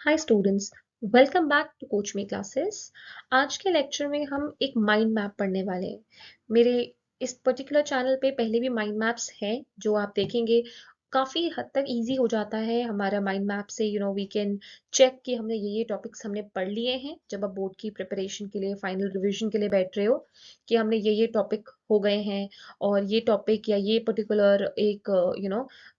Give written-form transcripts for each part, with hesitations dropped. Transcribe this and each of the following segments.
Hi students, welcome back to Coach Me Classes. आज के lecture में हम एक माइंड मैप पढ़ने वाले हैं। मेरे इस पर्टिकुलर चैनल पे पहले भी माइंड मैप्स हैं जो आप देखेंगे। काफ़ी हद तक इजी हो जाता है हमारा माइंड मैप से। वी कैन चेक कि हमने ये टॉपिक्स हमने पढ़ लिए हैं जब आप बोर्ड की प्रिपरेशन के लिए फाइनल रिवीजन के लिए बैठ रहे हो, कि हमने ये टॉपिक हो गए हैं और ये टॉपिक या ये पर्टिकुलर एक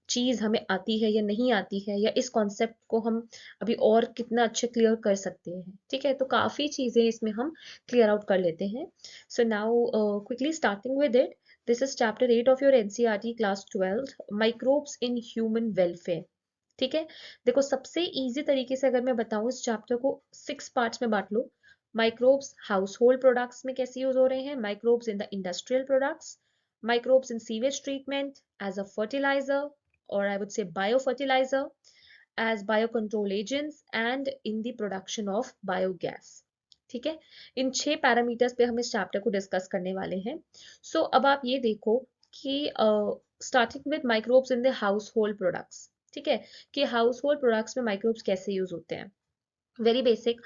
चीज़ हमें आती है या नहीं आती है, या इस कॉन्सेप्ट को हम अभी और कितना अच्छे क्लियर कर सकते हैं। ठीक है, तो काफ़ी चीज़ें इसमें हम क्लियर आउट कर लेते हैं। So now quickly starting with it, this is chapter 8 of your NCERT class 12, microbes in human welfare. ठीक है, देखो सबसे इजी तरीके से अगर मैं बताऊं, इस चैप्टर को 6 पार्ट्स में बांट लो। माइक्रोब्स हाउस होल्ड प्रोडक्ट्स में कैसे यूज हो रहे हैं, microbes in the industrial products, microbes in sewage treatment as a fertiliser, or I would say biofertilizer, as biocontrol agents and in the production of biogas। ठीक है, इन 6 parameters पे हम इस चैप्टर को डिस्कस करने वाले हैं। अब आप ये देखो कि starting with microbes in the house hold products. ठीक है, कि हाउस होल्ड प्रोडक्ट्स में माइक्रोब्स कैसे यूज होते हैं। वेरी बेसिक,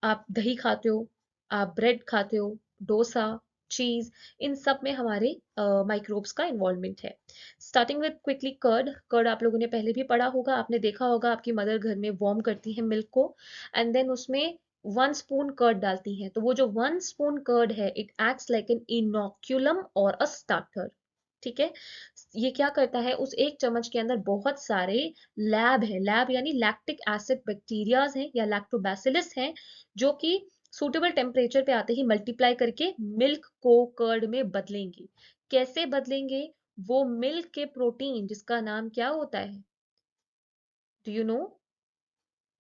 आप दही खाते हो, आप ब्रेड खाते हो, डोसा, चीज, इन सब में हमारे माइक्रोब्स का इन्वॉल्वमेंट है। Starting with quickly curd. Curd आप लोगों ने पहले भी पढ़ा होगा, आपने देखा होगा आपकी मदर घर में वार्म करती है मिल्क को, एंड देन उसमें 1 स्पून कर्ड डालती हैं। तो वो जो 1 स्पून कर्ड है, it acts like an inoculum और अ स्टार्टर। ठीक है, ये क्या करता है, उस एक चम्मच के अंदर बहुत सारे लैब है, लैब यानी लैक्टिक एसिड बैक्टीरियाज हैं या लैक्टोबैसिलस हैं, जो कि सूटेबल टेम्परेचर पे आते ही मल्टीप्लाई करके मिल्क को कर्ड में बदलेंगे। कैसे बदलेंगे, वो मिल्क के प्रोटीन जिसका नाम क्या होता है, do you know?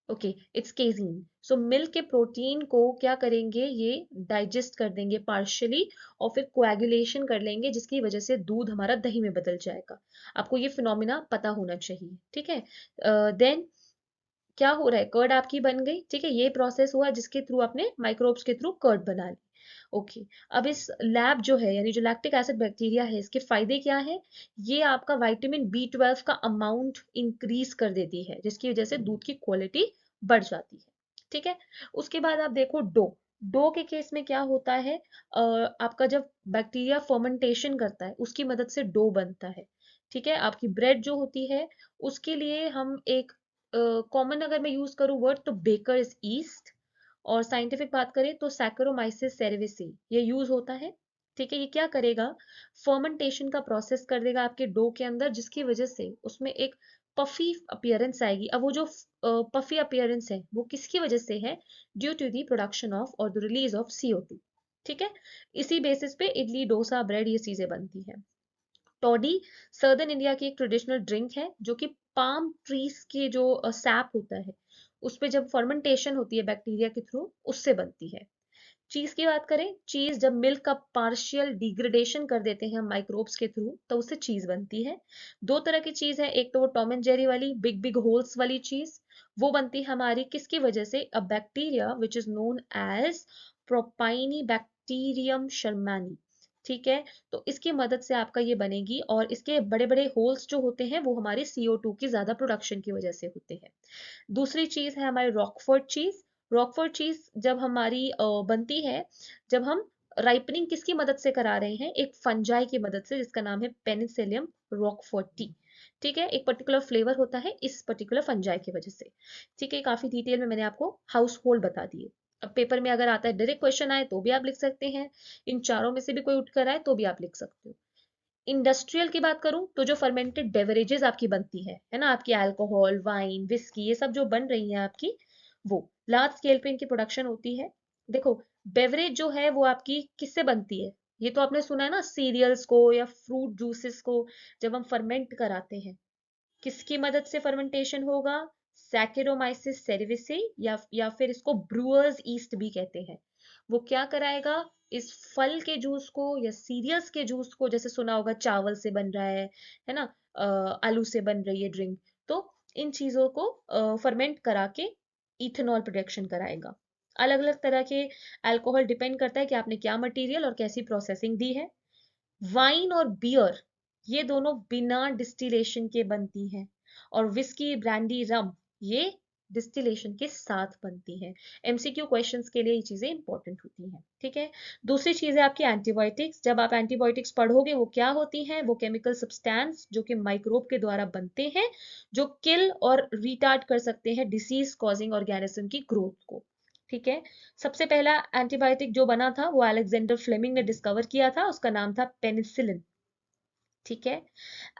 Okay, it's केजीन। So milk के प्रोटीन को क्या करेंगे, ये डाइजेस्ट कर देंगे पार्शियली, और फिर कोएगुलेशन कर लेंगे, जिसकी वजह से दूध हमारा दही में बदल जाएगा। आपको ये फिनोमिना पता होना चाहिए। ठीक है, देन क्या हो रहा है, कर्ड आपकी बन गई। ठीक है, ये प्रोसेस हुआ जिसके थ्रू आपने माइक्रोब्स के थ्रू कर्ड बना ली। ओके, अब इस लैब जो है यानी जो लैक्टिक एसिड बैक्टीरिया है, इसके फायदे क्या है, ये आपका विटामिन B12 का अमाउंट इंक्रीज कर देती है, जिसकी वजह से दूध की क्वालिटी बढ़ जाती है। ठीक है, उसके बाद आप देखो डो। डो के केस में क्या होता है, आपका जब बैक्टीरिया फर्मेंटेशन करता है उसकी मदद से डो बनता है। ठीक है, आपकी ब्रेड जो होती है उसके लिए हम एक कॉमन अगर मैं यूज करूँ वर्ड, तो बेकर्स ईस्ट, और साइंटिफिक बात करें तो सैक्रोमाइसिस सेरेविसी ये यूज होता है। ठीक है, ये क्या करेगा, फर्मेंटेशन का प्रोसेस कर देगा आपके डो के अंदर, जिसकी वजह से उसमें एक पफी अपीयरेंस आएगी। अब वो जो पफी अपीयरेंस है वो किसकी वजह से है, due to the production of और द रिलीज ऑफ CO2। ठीक है, इसी बेसिस पे इडली डोसा ब्रेड ये चीजें बनती है। टॉडी सर्दर्न इंडिया की एक ट्रेडिशनल ड्रिंक है, जो कि पाम ट्रीज के जो सैप होता है उस पे जब फर्मेंटेशन होती है बैक्टीरिया के थ्रू, उससे बनती है। चीज की बात करें, चीज जब मिल्क का पार्शियल डिग्रेडेशन कर देते हैं हम माइक्रोब्स के थ्रू, तो उससे चीज बनती है। दो तरह की चीज है, एक तो वो टॉम एंड जेरी वाली बिग बिग होल्स वाली चीज, वो बनती है हमारी किसकी वजह से, uh bacteria which is known as propionibacterium shermanii. ठीक है, तो इसकी मदद से आपका ये बनेगी, और इसके बड़े बड़े होल्स जो होते हैं वो हमारे CO2 की ज्यादा प्रोडक्शन की वजह से होते हैं। दूसरी चीज है हमारी रॉकफोर्ड चीज। रॉकफोर्ड चीज जब हमारी बनती है, जब हम राइपनिंग किसकी मदद से करा रहे हैं, एक फंजाई की मदद से, जिसका नाम है पेनिसिलियम रॉकफोर्टी। ठीक है, एक पर्टिकुलर फ्लेवर होता है इस पर्टिकुलर फंजाई की वजह से। ठीक है, काफी डिटेल में मैंने आपको हाउस होल्ड बता दिए। अब पेपर में अगर आता है डायरेक्ट क्वेश्चन आए तो भी आप लिख सकते हैं, इन चारों में से भी कोई उठकर आए तो भी आप लिख सकते हो। इंडस्ट्रियल की बात करूं तो जो फर्मेंटेड बेवरेजेस आपकी बनती है ना, आपकी अल्कोहल वाइन विस्की ये सब जो बन रही है आपकी, वो लार्ज स्केल पे इनकी प्रोडक्शन होती है। देखो, बेवरेज जो है वो आपकी किससे बनती है, ये तो आपने सुना है ना, सीरियल्स को या फ्रूट जूसेस को जब हम फर्मेंट कराते हैं, किसकी मदद से फर्मेंटेशन होगा, सैकेरोमाइसिस सेरेविसे, या फिर इसको ब्रूअर्स ईस्ट भी कहते हैं। वो क्या कराएगा, इस फल के जूस को या सीरियल्स के जूस को, जैसे सुना होगा चावल से बन रहा है ना, आलू से बन रही है ड्रिंक, तो इन चीजों को फर्मेंट करा के इथेनॉल प्रोडक्शन कराएगा। अलग अलग तरह के अल्कोहल डिपेंड करता है कि आपने क्या मटेरियल और कैसी प्रोसेसिंग दी है। वाइन और बियर ये दोनों बिना डिस्टिलेशन के बनती हैं, और विस्की ब्रांडी रम ये डिस्टिलेशन के साथ बनती हैं। एमसीक्यू क्वेश्चंस के लिए ये चीजें इंपॉर्टेंट होती हैं, ठीक है। दूसरी चीज है आपकी एंटीबायोटिक्स। जब आप एंटीबायोटिक्स पढ़ोगे वो क्या होती हैं, वो केमिकल सब्सटेंस जो कि माइक्रोब के द्वारा बनते हैं, जो किल और रिटार्ड कर सकते हैं डिसीज कॉजिंग ऑर्गेनिज्म की ग्रोथ को, ठीक है। सबसे पहला एंटीबायोटिक जो बना था वो अलेक्जेंडर फ्लेमिंग ने डिस्कवर किया था, उसका नाम था पेनिसिलिन, ठीक है।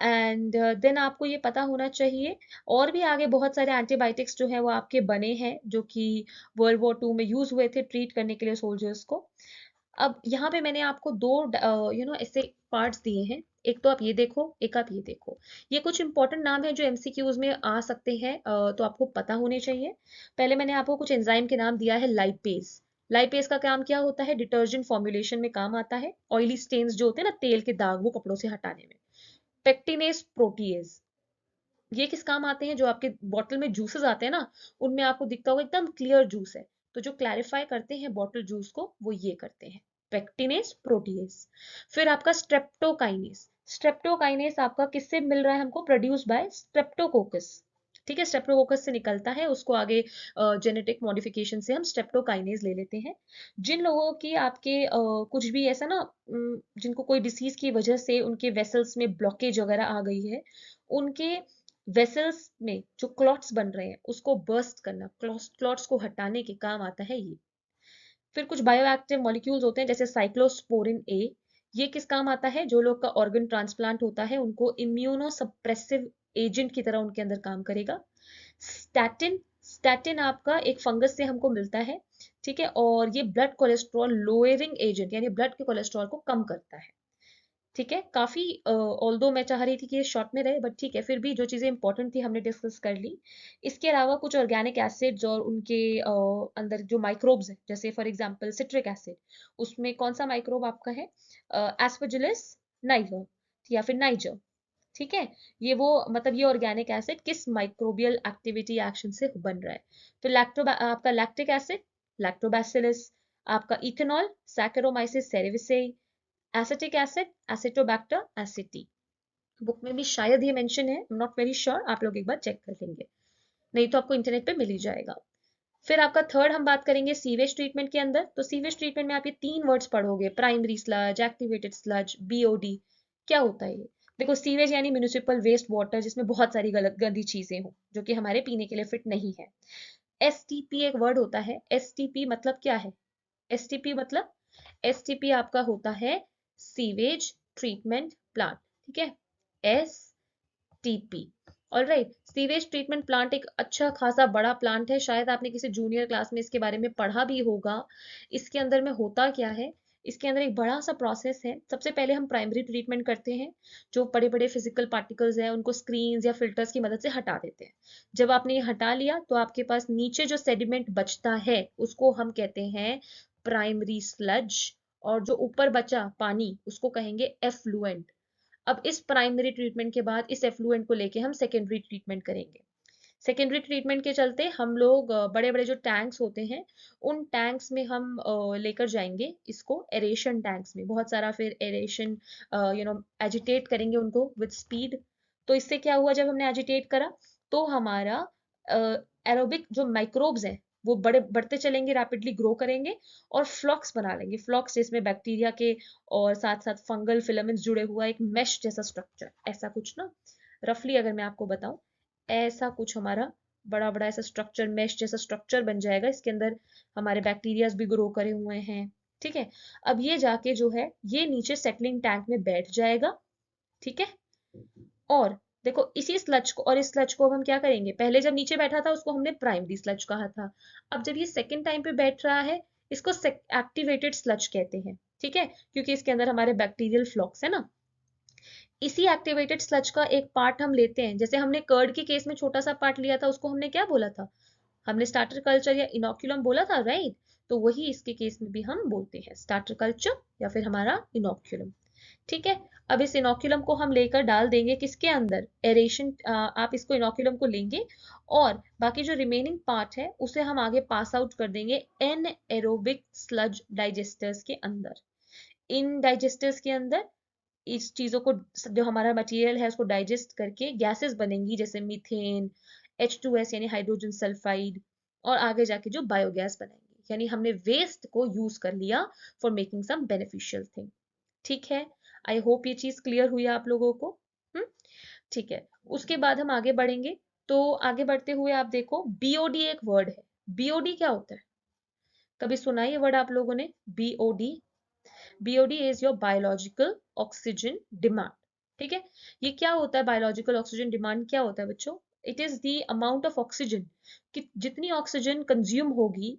एंड देन आपको ये पता होना चाहिए और भी आगे बहुत सारे एंटीबायोटिक्स जो है वो आपके बने हैं, जो कि वर्ल्ड वॉर 2 में यूज हुए थे ट्रीट करने के लिए सोल्जर्स को। अब यहाँ पे मैंने आपको दो ऐसे पार्ट्स दिए हैं, एक तो आप ये देखो, एक आप ये देखो। ये कुछ इंपॉर्टेंट नाम है जो एमसीक्यूज में आ सकते हैं, तो आपको पता होने चाहिए। पहले मैंने आपको कुछ एंजाइम के नाम दिया है, लाइपेज। लाइपेज का काम क्या होता है, डिटर्जेंट फॉर्मुलेशन में काम आता है, ऑयली स्टेन्स जो होते हैं ना, तेल के दाग वो कपड़ों से हटाने में। पेक्टिनेस प्रोटीएज, ये किस काम आते हैं, जो आपके बॉटल में जूसेस आते हैं ना, उनमें आपको दिखता होगा एकदम क्लियर जूस है, तो जो क्लैरिफाई करते हैं बॉटल जूस को वो ये करते हैं, पेक्टिनेस प्रोटीएज। फिर आपका स्ट्रेप्टोकाइनेस। स्ट्रेप्टोकाइनेस आपका किससे मिल रहा है हमको, प्रोड्यूस बाय स्ट्रेप्टोकोकस, ठीक है। स्ट्रेप्टोकोकस से निकलता है, उसको आगे जेनेटिक मॉडिफिकेशन से हम स्ट्रेप्टोकाइनेस ले लेते हैं। जिन लोगों की आपके कुछ भी ऐसा ना, जिनको कोई डिसीज की वजह से उनके वेसल्स में ब्लॉकेज वगैरह आ गई है, उनके वेसल्स में जो क्लॉट्स बन रहे हैं उसको बर्स्ट करना, क्लॉट्स को हटाने के काम आता है ये। फिर कुछ बायोएक्टिव मॉलिक्यूल्स होते हैं जैसे साइक्लोस्पोरिन ए, ये किस काम आता है, जो लोग का ऑर्गन ट्रांसप्लांट होता है उनको इम्यूनो सप्रेसिव एजेंट की तरह उनके अंदर काम करेगा। स्टैटिन, स्टैटिन आपका एक फंगस से हमको मिलता है, ठीक है, और ये ब्लड कोलेस्ट्रॉल लोअरिंग एजेंट, यानी ब्लड के कोलेस्ट्रॉल को कम करता है, ठीक है। काफी ऑल्दो मैं चाह रही थी कि ये शॉर्ट में रहे, बट ठीक है, फिर भी जो चीजें इंपॉर्टेंट थी हमने डिस्कस कर ली। इसके अलावा कुछ ऑर्गेनिक एसिड्स और उनके अंदर जो माइक्रोब्स हैं, जैसे फॉर एग्जांपल सिट्रिक एसिड, उसमें कौन सा माइक्रोब आपका है, एस्परजिलस नाइगर या फिर नाइजर, ठीक है। ये वो मतलब ये ऑर्गेनिक एसिड किस माइक्रोबियल एक्टिविटी एक्शन से बन रहा है। फिर आपका लैक्टिक एसिड, लैक्टोबैसिलस। आपका ethanol, saccharomyces cerevisiae. Acetic acid, acetobacter aceti. Book में भी शायद ये मेंशन है, नॉट वेरी श्योर, आप लोग एक बार चेक कर लेंगे, नहीं तो आपको इंटरनेट पे मिल ही जाएगा। फिर आपका थर्ड हम बात करेंगे सीवेज ट्रीटमेंट के अंदर। तो सीवेज ट्रीटमेंट में आप ये तीन वर्ड्स पढ़ोगे, primary sludge, activated sludge, BOD. क्या होता है ये, देखो सीवेज यानी म्यूनिसिपल वेस्ट वाटर, जिसमें बहुत सारी गलत गंदी चीजें हो जो कि हमारे पीने के लिए फिट नहीं है। एसटीपी एक वर्ड होता है, एसटीपी मतलब क्या है, एसटीपी मतलब, एसटीपी आपका होता है सीवेज ट्रीटमेंट प्लांट, ठीक है, S TP. Alright, sewage treatment plant एक अच्छा खासा बड़ा प्लांट है, शायद आपने किसी जूनियर क्लास में इसके बारे में पढ़ा भी होगा। इसके अंदर में होता क्या है, इसके अंदर एक बड़ा सा प्रोसेस है। सबसे पहले हम प्राइमरी ट्रीटमेंट करते हैं, जो बड़े बड़े फिजिकल पार्टिकल्स हैं उनको स्क्रीन्स या फिल्टर्स की मदद से हटा देते हैं। जब आपने ये हटा लिया तो आपके पास नीचे जो सेडिमेंट बचता है उसको हम कहते हैं प्राइमरी स्लज, और जो ऊपर बचा पानी उसको कहेंगे एफ्लुएंट। अब इस प्राइमरी ट्रीटमेंट के बाद इस एफ्लुएंट को लेके हम सेकेंडरी ट्रीटमेंट करेंगे। सेकेंडरी ट्रीटमेंट के चलते हम लोग बड़े बड़े जो टैंक्स होते हैं उन टैंक्स में हम लेकर जाएंगे इसको, एरेशन टैंक्स में बहुत सारा, फिर एरेशन एजिटेट करेंगे उनको विद स्पीड। तो इससे क्या हुआ, जब हमने एजिटेट करा तो हमारा एरोबिक जो माइक्रोब्स हैं वो बड़े बढ़ते चलेंगे, रैपिडली ग्रो करेंगे और फ्लॉक्स बना लेंगे, फ्लॉक्स जिसमें बैक्टीरिया के और साथ साथ फंगल फिलामेंट्स जुड़े हुआ एक मेश जैसा स्ट्रक्चर, ऐसा कुछ ना, रफली अगर मैं आपको बताऊं, ऐसा कुछ हमारा बड़ा बड़ा ऐसा स्ट्रक्चर, मेश जैसा स्ट्रक्चर बन जाएगा। इसके अंदर हमारे बैक्टीरियाज भी ग्रो करे हुए हैं, ठीक है। अब ये जाके जो है ये नीचे सेटलिंग टैंक में बैठ जाएगा, ठीक है। और देखो इसी स्लज को, और इस स्लज को अब हम क्या करेंगे, पहले जब नीचे बैठा था उसको हमने प्राइमरी स्लज कहा था, अब जब ये सेकेंड टाइम पे बैठ रहा है इसको एक्टिवेटेड स्लज कहते हैं, ठीक है, क्योंकि इसके अंदर हमारे बैक्टीरियल फ्लॉक्स है ना। इसी एक्टिवेटेड स्लज का एक पार्ट हम लेते हैं, जैसे हमने कर्ड के केस में छोटा सा पार्ट लिया था, उसको हमने क्या बोला था, हमने स्टार्टर कल्चर या इनोक्यूलम बोला था, राइट। तो वही इसके केस में भी हम बोलते हैं, स्टार्टर कल्चर या फिर हमारा इनोक्यूलम, ठीक है। अब इस इनोक्यूलम को हम लेकर डाल देंगे किसके अंदर, एरेशन, आप इसको इनोक्यूलम को लेंगे और बाकी जो रिमेनिंग पार्ट है उसे हम आगे पास आउट कर देंगे एन एरोबिक स्लज डाइजेस्टर्स के अंदर। इन डाइजेस्टर्स के अंदर इस चीजों को, जो हमारा मटेरियल है उसको डाइजेस्ट करके गैसेस बनेंगी, जैसे मीथेन, H2S यानी हाइड्रोजन सल्फाइड, और आगे जाके जो बायोगैस बनाएंगे, यानी हमने वेस्ट को यूज कर लिया for making some beneficial thing. ठीक है, आई होप ये चीज क्लियर हुई आप लोगों को। हम्म, ठीक है। उसके बाद हम आगे बढ़ेंगे। तो आगे बढ़ते हुए आप देखो, बीओडी एक वर्ड है। बीओडी क्या होता है? कभी सुना है ये वर्ड आप लोगों ने? BOD. BOD is your biological oxygen demand. ठीक है, ये क्या होता है? बायोलॉजिकल ऑक्सीजन डिमांड क्या होता है बच्चों? It is the amount of oxygen, कि जितनी ऑक्सीजन कंज्यूम होगी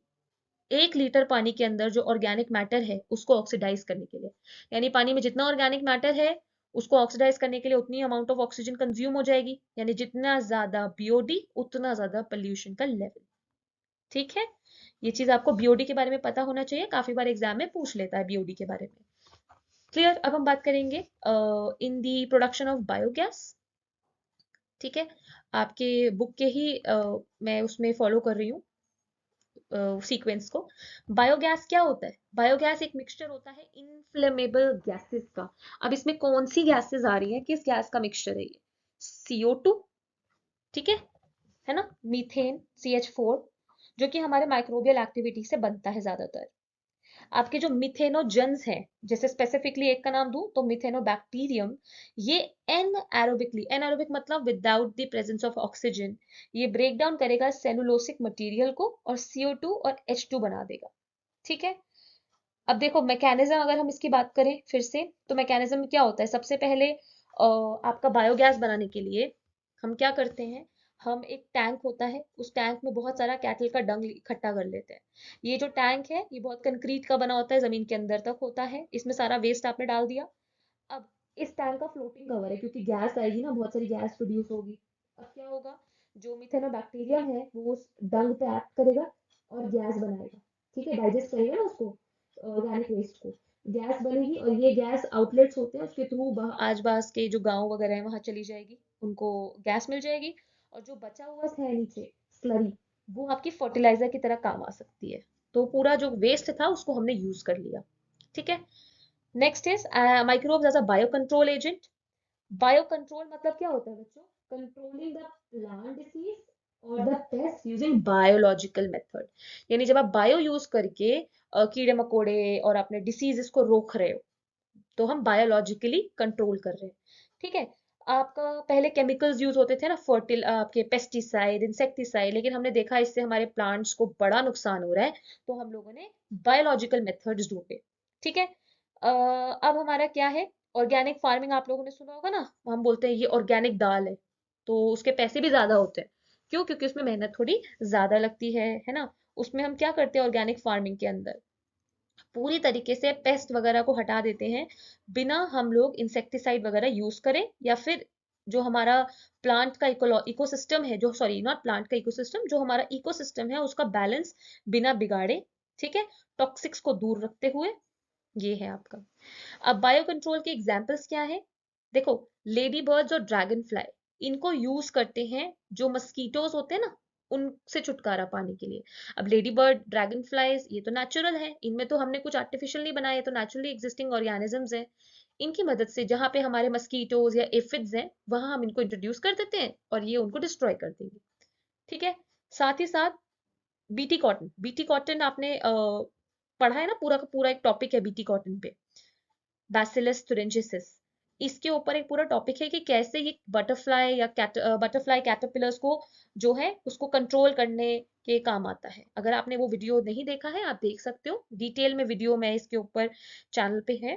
1 लीटर पानी के अंदर जो ऑर्गेनिक मैटर है उसको ऑक्सीडाइज करने के लिए। यानी पानी में जितना ऑर्गेनिक मैटर है उसको ऑक्सीडाइज करने के लिए उतनी अमाउंट ऑफ ऑक्सीजन कंज्यूम हो जाएगी, यानी जितना ज्यादा बीओडी उतना ज्यादा पोल्यूशन का लेवल। ठीक है, ये चीज आपको बीओडी के बारे में पता होना चाहिए, काफी बार एग्जाम में पूछ लेता है बीओडी के बारे में। क्लियर? अब हम बात करेंगे इन दी प्रोडक्शन ऑफ बायोगैस। ठीक है, आपके बुक के ही मैं उसमें फॉलो कर रही हूँ सीक्वेंस को। बायोगैस क्या होता है? बायोगैस एक मिक्सचर होता है इनफ्लेमेबल गैसेस का। अब इसमें कौन सी गैसेस आ रही है, किस गैस का मिक्सचर है ये? CO2, ठीक है ना, मीथेन CH4, जो कि हमारे माइक्रोबियल एक्टिविटी से बनता है ज्यादातर। आपके जो मिथेनोजन्स हैं, जैसे स्पेसिफिकली एक का नाम दूं तो मिथेनोबैक्टीरियम, ये एनारोबिकली, एनारोबिक मतलब without the presence of oxygen, ये ब्रेक डाउन करेगा सेलुलोसिक मटेरियल को और CO2 और H2 बना देगा। ठीक है, अब देखो मैकेनिज्म अगर हम इसकी बात करें फिर से, तो मैकेनिज्म में क्या होता है? सबसे पहले आपका बायोगैस बनाने के लिए हम क्या करते हैं? हम एक टैंक होता है, उस टैंक में बहुत सारा कैटल का डंग इकट्ठा कर लेते हैं। ये जो टैंक है ये बहुत कंक्रीट का बना होता है, जमीन के अंदर तक होता है, इसमें सारा वेस्ट आपने डाल दिया। अब इस टैंक का फ्लोटिंग कवर है, क्योंकि गैस आएगी ना, बहुत सारी गैस प्रोड्यूस होगी। अब क्या होगा? जो मिथेनोबैक्टीरिया है वो उस डंग पे एक्ट करेगा और गैस बनाएगा। ठीक है, डाइजेस्ट करेगा ना उसको, ऑर्गेनिक वेस्ट को, गैस बनेगी, और ये गैस आउटलेट्स होते हैं उसके थ्रू आस पास के जो गांव वगैरह है वहां चली जाएगी, उनको गैस मिल जाएगी। और जो बचा हुआ है नीचे स्लरी, वो आपकी फर्टिलाइजर की तरह काम आ सकती है। तो पूरा जो वेस्ट था उसको हमने यूज कर लिया। ठीक है, next is microbes as a bio control agent. Bio control मतलब क्या होता है बच्चों? कंट्रोलिंग द प्लांट डिसीज और the pest using biological method. यानी जब आप बायो यूज करके कीड़े मकोड़े और अपने डिसीजेस को रोक रहे हो, तो हम बायोलॉजिकली कंट्रोल कर रहे हैं। ठीक है, आपका पहले केमिकल्स यूज होते थे ना, फर्टिल आपके पेस्टिसाइड इंसेक्टिसाइड, लेकिन हमने देखा इससे हमारे प्लांट्स को बड़ा नुकसान हो रहा है, तो हम लोगों ने बायोलॉजिकल मेथड्स ढूंढे। ठीक है, अब हमारा क्या है? ऑर्गेनिक फार्मिंग आप लोगों ने सुना होगा ना, हम बोलते हैं ये ऑर्गेनिक दाल है, तो उसके पैसे भी ज्यादा होते हैं। क्यों? क्योंकि उसमें मेहनत थोड़ी ज्यादा लगती है ना। उसमें हम क्या करते हैं ऑर्गेनिक फार्मिंग के अंदर? पूरी तरीके से पेस्ट वगैरह को हटा देते हैं, बिना हम लोग इंसेक्टिसाइड वगैरह यूज करें, या फिर जो हमारा प्लांट का इकोसिस्टम है, जो सॉरी नॉट प्लांट का इकोसिस्टम, जो हमारा इकोसिस्टम है उसका बैलेंस बिना बिगाड़े। ठीक है, टॉक्सिक्स को दूर रखते हुए। ये है आपका। अब बायो कंट्रोल के एग्जाम्पल्स क्या है? देखो, लेडी बर्ड्स और ड्रैगन फ्लाई, इनको यूज करते हैं जो मस्कीटोज होते हैं ना, उनसे छुटकारा पाने के लिए। अब लेडी बर्ड, ड्रैगन फ्लाइज, ये तो नेचुरल है, इनमें तो हमने कुछ आर्टिफिशियल नहीं बनाया, तो नेचुरली एग्जिस्टिंग ऑर्गेनिजम्स हैं। इनकी मदद से जहां पे हमारे मस्कीटोज या एफिड्स हैं, वहां हम इनको इंट्रोड्यूस कर देते हैं और ये उनको डिस्ट्रॉय कर देंगे। ठीक है, साथ ही साथ बीटी कॉटन, बीटी कॉटन आपने पढ़ा है ना, पूरा का पूरा एक टॉपिक है बीटी कॉटन पे, बैसिलस तुरिंजिसिस। इसके ऊपर एक पूरा टॉपिक है कि कैसे ये बटरफ्लाई या बटरफ्लाई कैटरपिलर्स को जो है उसको कंट्रोल करने के काम आता है। अगर आपने वो वीडियो नहीं देखा है, आप देख सकते हो, डिटेल में वीडियो में इसके ऊपर चैनल पे है।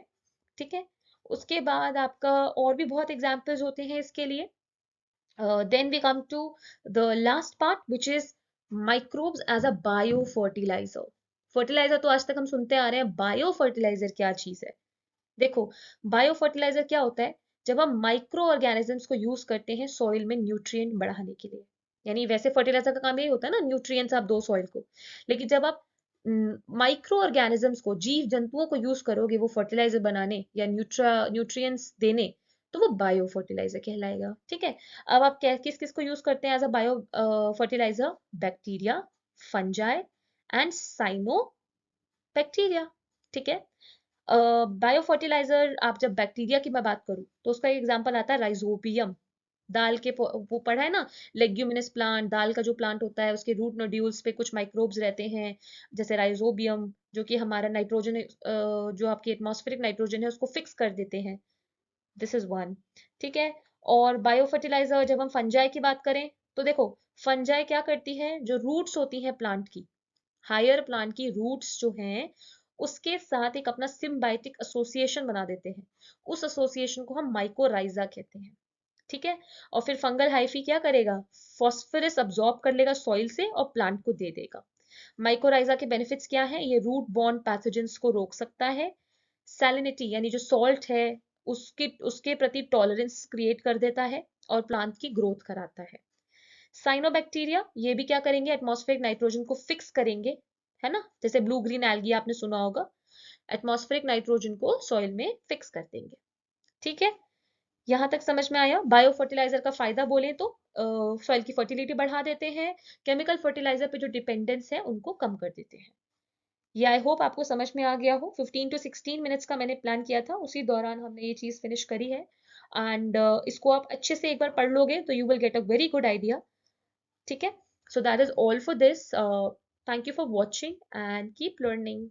ठीक है, उसके बाद आपका और भी बहुत एग्जाम्पल्स होते हैं इसके लिए। Then we come to the last part which is microbes as a bio fertiliser. Fertiliser तो आज तक हम सुनते आ रहे हैं, बायो फर्टिलाइजर क्या चीज है? देखो, बायो फर्टिलाइजर क्या होता है? जब हम माइक्रो ऑर्गेनिजम्स को यूज करते हैं सॉइल में न्यूट्रिएंट बढ़ाने के लिए। यानी वैसे फर्टिलाइजर का काम यही होता है ना, न्यूट्रिएंट्स आप दो सॉइल को, लेकिन जब आप माइक्रो ऑर्गेनिजम्स को, जीव जंतुओं को यूज करोगे वो फर्टिलाइजर बनाने या न्यूट्रिएंट्स देने, तो वो बायो फर्टिलाइजर कहलाएगा। ठीक है, अब आप किस किस को यूज करते हैं as a bio fertiliser? Bacteria, fungi and cyanobacteria. ठीक है, बायो फर्टिलाइजर, आप जब बैक्टीरिया की मैं बात करूं तो उसका एग्जांपल आता है राइजोबियम। दाल के वो पढ़ा है ना, लेग्यूमिनस प्लांट, दाल का जो प्लांट होता है उसके रूट नोड्यूल्स पे कुछ माइक्रोब्स रहते हैं, जैसे राइजोबियम, जो कि हमारा नाइट्रोजन, जो आपकी एटमॉस्फेरिक नाइट्रोजन है उसको फिक्स कर देते हैं। This is one. ठीक है। और बायो फर्टिलाइजर, जब हम फंजाई की बात करें तो देखो, फंजाई क्या करती है, जो रूट्स होती हैं प्लांट की, हायर प्लांट की रूट्स जो हैं, उसके साथ एक अपना सिम्बायोटिक एसोसिएशन बना देते हैं। उस एसोसिएशन को हम माइकोराइजा कहते हैं। ठीक है। और फिर फंगल हाइफी क्या करेगा, फॉस्फोरस अब्सॉर्ब कर लेगा सॉइल से और प्लांट को दे देगा। माइकोराइजा के बेनिफिट्स क्या है, ये रूट बॉर्न पैथोजेंस को रोक सकता है, सैलिनिटी यानी जो सॉल्ट है उसके उसके प्रति टॉलरेंस क्रिएट कर देता है, और प्लांट की ग्रोथ कराता है। साइनोबैक्टीरिया ये भी क्या करेंगे, एटमॉस्फेरिक नाइट्रोजन को फिक्स करेंगे, है ना, जैसे ब्लू ग्रीन एल्गी आपने सुना होगा, एटमॉस्फेरिक नाइट्रोजन को सॉइल में फिक्स कर देंगे। ठीक है। यहाँ तक समझ में आया। बायो फर्टिलाइजर का फायदा बोले तो सॉइल की फर्टिलिटी बढ़ा देते हैं, केमिकल फर्टिलाइजर पे जो डिपेंडेंस है उनको कम कर देते हैं। ये आई होप आपको समझ में आ गया हो। 15 to 16 मिनट्स का मैंने प्लान किया था, उसी दौरान हमने ये चीज फिनिश करी है। एंड इसको आप अच्छे से एक बार पढ़ लोगे तो you will get a very good idea. ठीक है। So that is all for this. Thank you for watching and keep learning.